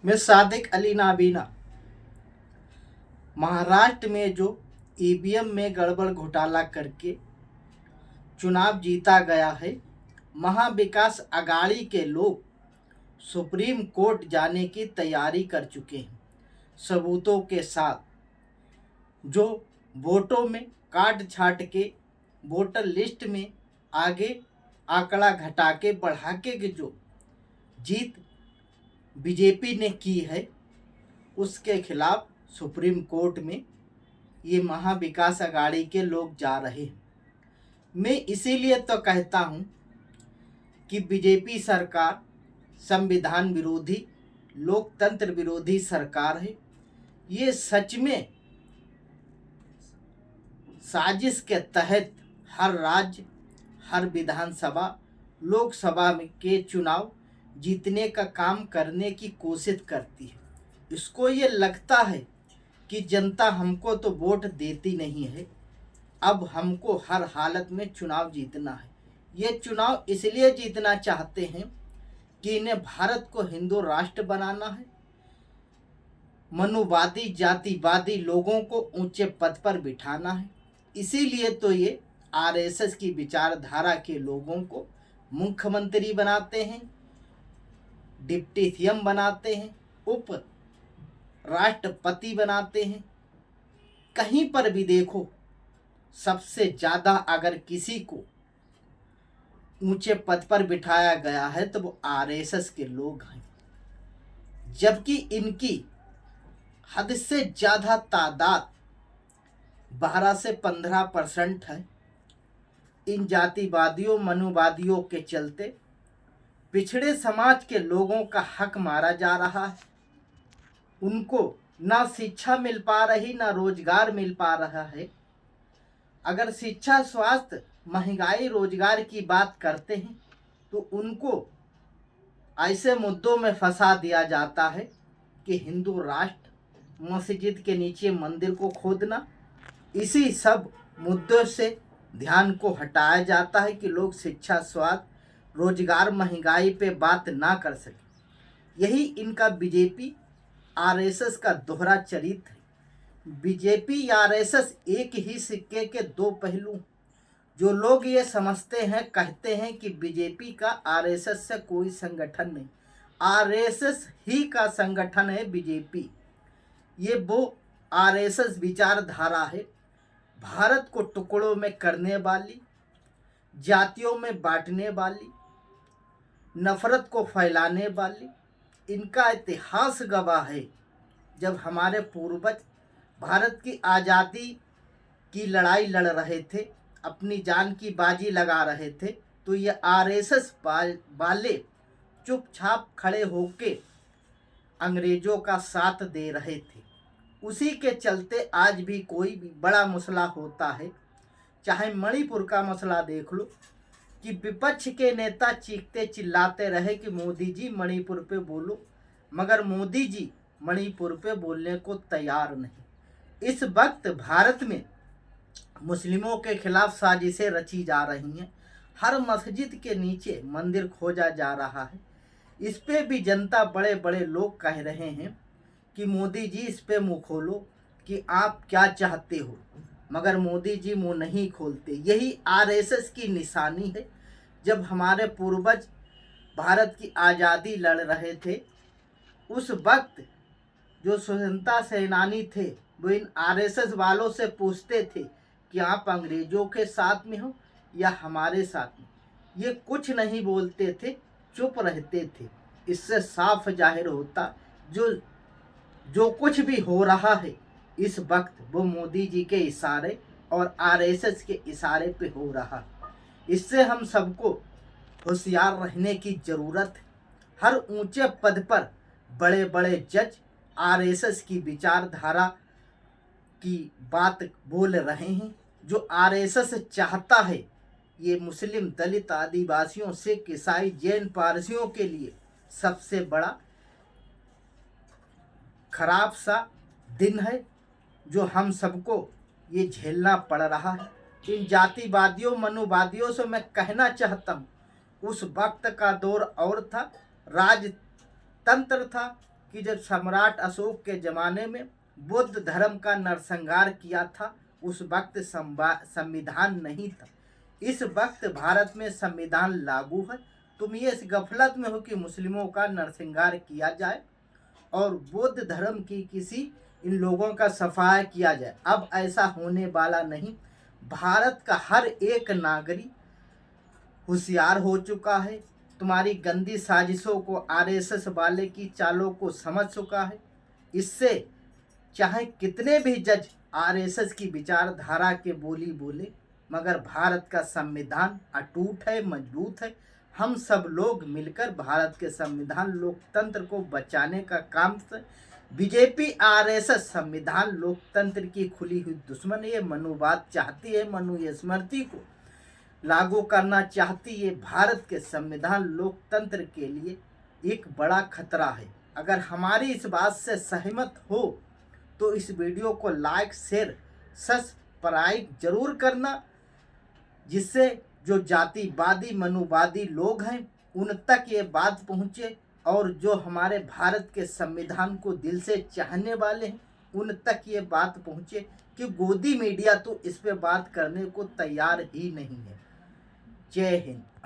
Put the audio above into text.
मैं सादिक अली नाबीना। महाराष्ट्र में जो ईवीएम में गड़बड़ घोटाला करके चुनाव जीता गया है, महाविकास अघाड़ी के लोग सुप्रीम कोर्ट जाने की तैयारी कर चुके हैं सबूतों के साथ। जो वोटों में काट छाट के वोटर लिस्ट में आगे आंकड़ा घटा के बढ़ा के जो जीत बीजेपी ने की है, उसके खिलाफ सुप्रीम कोर्ट में ये महाविकास अघाड़ी के लोग जा रहे हैं। मैं इसीलिए तो कहता हूँ कि बीजेपी सरकार संविधान विरोधी, लोकतंत्र विरोधी सरकार है। ये सच में साजिश के तहत हर राज्य, हर विधानसभा, लोकसभा में के चुनाव जीतने का काम करने की कोशिश करती है। इसको ये लगता है कि जनता हमको तो वोट देती नहीं है, अब हमको हर हालत में चुनाव जीतना है। ये चुनाव इसलिए जीतना चाहते हैं कि इन्हें भारत को हिंदू राष्ट्र बनाना है, मनुवादी जातिवादी लोगों को ऊंचे पद पर बिठाना है। इसीलिए तो ये आरएसएस की विचारधारा के लोगों को मुख्यमंत्री बनाते हैं, डिप्टी सीएम बनाते हैं, उप राष्ट्रपति बनाते हैं। कहीं पर भी देखो, सबसे ज़्यादा अगर किसी को ऊंचे पद पर बिठाया गया है तो वो आरएसएस के लोग हैं, जबकि इनकी हद से ज़्यादा तादाद 12 से 15% है। इन जातिवादियों मनुवादियों के चलते पिछड़े समाज के लोगों का हक मारा जा रहा है। उनको ना शिक्षा मिल पा रही, ना रोजगार मिल पा रहा है। अगर शिक्षा, स्वास्थ्य, महंगाई, रोजगार की बात करते हैं तो उनको ऐसे मुद्दों में फंसा दिया जाता है कि हिंदू राष्ट्र, मस्जिद के नीचे मंदिर को खोदना, इसी सब मुद्दों से ध्यान को हटाया जाता है कि लोग शिक्षा, स्वास्थ्य, रोजगार, महंगाई पे बात ना कर सके। यही इनका बीजेपी आरएसएस का दोहरा चरित्र है। बीजेपी या आरएसएस एक ही सिक्के के दो पहलू। जो लोग ये समझते हैं, कहते हैं कि बीजेपी का आरएसएस से कोई संगठन नहीं, आरएसएस ही का संगठन है बीजेपी। ये वो आरएसएस विचारधारा है, भारत को टुकड़ों में करने वाली, जातियों में बांटने वाली, नफरत को फैलाने वाली। इनका इतिहास गवाह है, जब हमारे पूर्वज भारत की आज़ादी की लड़ाई लड़ रहे थे, अपनी जान की बाजी लगा रहे थे, तो ये आरएसएस वाले चुपचाप खड़े होके अंग्रेजों का साथ दे रहे थे। उसी के चलते आज भी कोई भी बड़ा मसला होता है, चाहे मणिपुर का मसला देख लो, कि विपक्ष के नेता चीखते चिल्लाते रहे कि मोदी जी मणिपुर पे बोलो, मगर मोदी जी मणिपुर पे बोलने को तैयार नहीं। इस वक्त भारत में मुस्लिमों के खिलाफ साजिशें रची जा रही हैं, हर मस्जिद के नीचे मंदिर खोजा जा रहा है। इस पे भी जनता, बड़े बड़े लोग कह रहे हैं कि मोदी जी इस पे मुँह खोलो कि आप क्या चाहते हो, मगर मोदी जी मुँह नहीं खोलते। यही आरएसएस की निशानी है। जब हमारे पूर्वज भारत की आज़ादी लड़ रहे थे, उस वक्त जो स्वतंत्रता सेनानी थे वो इन आरएसएस वालों से पूछते थे कि आप अंग्रेजों के साथ में हो या हमारे साथ में। ये कुछ नहीं बोलते थे, चुप रहते थे। इससे साफ जाहिर होता जो कुछ भी हो रहा है इस वक्त वो मोदी जी के इशारे और आरएसएस के इशारे पे हो रहा है। इससे हम सबको होशियार रहने की ज़रूरत है। हर ऊंचे पद पर बड़े बड़े जज आरएसएस की विचारधारा की बात बोल रहे हैं। जो आरएसएस चाहता है, ये मुस्लिम, दलित, आदिवासियों, सिख, ईसाई, जैन, पारसियों के लिए सबसे बड़ा खराब सा दिन है, जो हम सबको ये झेलना पड़ रहा है। इन जातिवादियों मनुवादियों से मैं कहना चाहता हूँ, उस वक्त का दौर और था, राजतंत्र था कि जब सम्राट अशोक के ज़माने में बुद्ध धर्म का नरसंहार किया था, उस वक्त संविधान नहीं था। इस वक्त भारत में संविधान लागू है। तुम ये इस गफलत में हो कि मुस्लिमों का नरसंहार किया जाए और बौद्ध धर्म की किसी इन लोगों का सफाया किया जाए। अब ऐसा होने वाला नहीं। भारत का हर एक नागरिक होशियार हो चुका है। तुम्हारी गंदी साजिशों को, आरएसएस वाले की चालों को समझ चुका है। इससे चाहे कितने भी जज आरएसएस की विचारधारा के बोली बोले, मगर भारत का संविधान अटूट है, मजबूत है। हम सब लोग मिलकर भारत के संविधान लोकतंत्र को बचाने का काम से बीजेपी आरएसएस संविधान लोकतंत्र की खुली हुई दुश्मन है। ये मनुवाद चाहती है, मनुस्मृति को लागू करना चाहती है। भारत के संविधान लोकतंत्र के लिए एक बड़ा खतरा है। अगर हमारी इस बात से सहमत हो तो इस वीडियो को लाइक, शेयर, सब्सक्राइब जरूर करना, जिससे जो जातिवादी मनुवादी लोग हैं उन तक ये बात पहुँचे, और जो हमारे भारत के संविधान को दिल से चाहने वाले हैं उन तक ये बात पहुँचे कि गोदी मीडिया तो इस पे बात करने को तैयार ही नहीं है। जय हिंद।